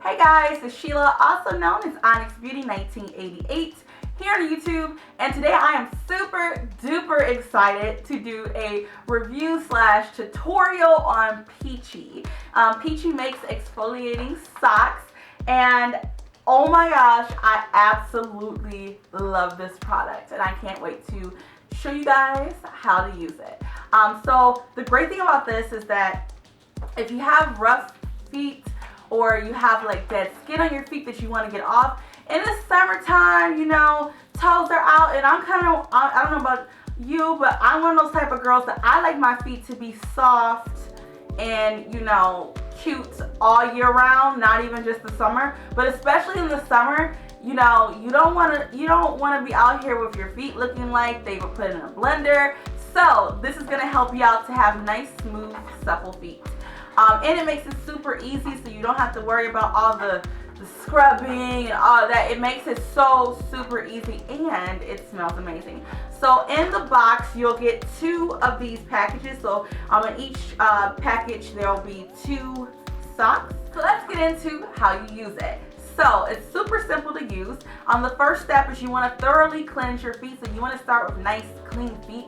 Hey guys, it's Sheila, also known as Onyx Beauty 1988 here on YouTube, and today I am super duper excited to do a review / tutorial on Peachi. Peachi makes exfoliating socks, and oh my gosh, I absolutely love this product, and I can't wait to show you guys how to use it. So the great thing about this is that if you have rough feet or you have like dead skin on your feet that you want to get off, in the summertime, you know, toes are out, and I don't know about you, but I'm one of those type of girls that I like my feet to be soft and, you know, cute all year round, not even just the summer, but especially in the summer. You know, you don't want to be out here with your feet looking like they were put in a blender. So this is going to help you out to have nice, smooth, supple feet. And it makes it super easy, so you don't have to worry about all the scrubbing and all of that. It makes it so super easy, and it smells amazing. So in the box, you'll get 2 of these packages. So in each package, there will be 2 socks. So let's get into how you use it. So it's super simple to use. The first step is you want to thoroughly cleanse your feet. So you want to start with nice, clean feet.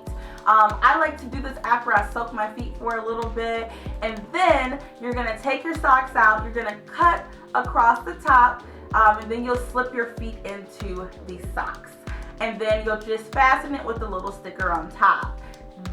I like to do this after I soak my feet for a little bit, and then you're going to take your socks out, you're going to cut across the top, and then you'll slip your feet into these socks, and then you'll just fasten it with a little sticker on top.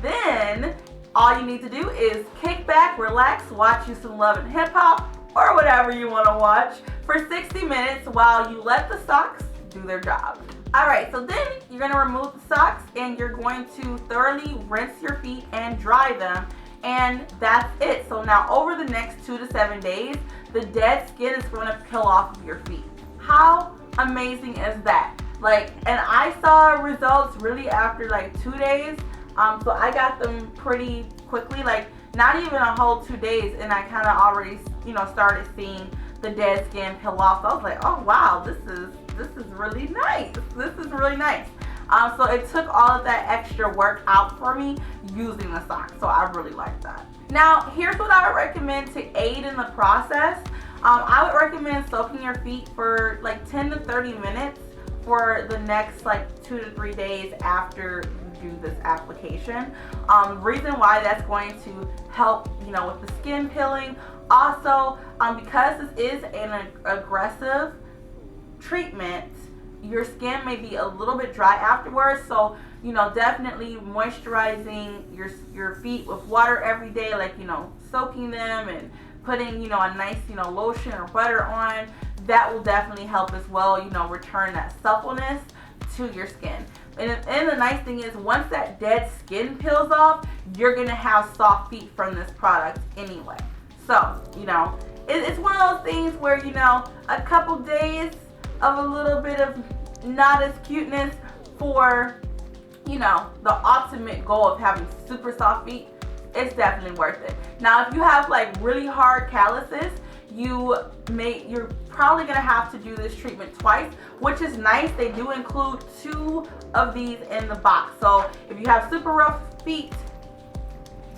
Then all you need to do is kick back, relax, watch you some Love and Hip Hop or whatever you want to watch for 60 minutes while you let the socks do their job. Alright, so then you're going to remove the socks and you're going to thoroughly rinse your feet and dry them, and that's it. So now over the next 2 to 7 days, the dead skin is going to peel off of your feet. How amazing is that? And I saw results really after 2 days, so I got them pretty quickly, not even a whole 2 days, and I kind of already, started seeing the dead skin peel off. So I was like, oh wow, this is really nice. This is really nice. So it took all of that extra work out for me using the socks. So I really like that. Now, here's what I would recommend to aid in the process. I would recommend soaking your feet for 10 to 30 minutes for the next 2 to 3 days after you do this application. Reason why that's going to help, with the skin peeling. Also, because this is an aggressive treatment, your skin may be a little bit dry afterwards, so definitely moisturizing your feet with water every day, soaking them and putting a nice lotion or butter on, that will definitely help as well, return that suppleness to your skin. And the nice thing is, once that dead skin peels off, you're gonna have soft feet from this product anyway. So it's one of those things where a couple days of a little bit of not as cuteness for the ultimate goal of having super soft feet, it's definitely worth it. Now if you have really hard calluses, you're probably gonna have to do this treatment twice, which is nice. They do include 2 of these in the box. So if you have super rough feet,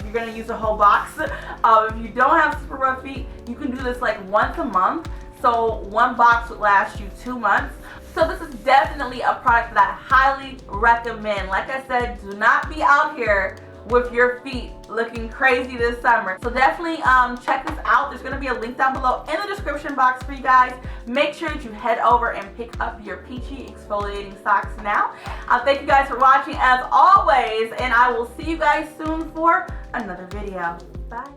you're gonna use a whole box. If you don't have super rough feet, you can do this once a month. So 1 box would last you 2 months. So this is definitely a product that I highly recommend. Like I said, do not be out here with your feet looking crazy this summer. So definitely check this out. There's going to be a link down below in the description box for you guys. Make sure that you head over and pick up your Peachi Exfoliating socks now. Thank you guys for watching as always, and I will see you guys soon for another video. Bye.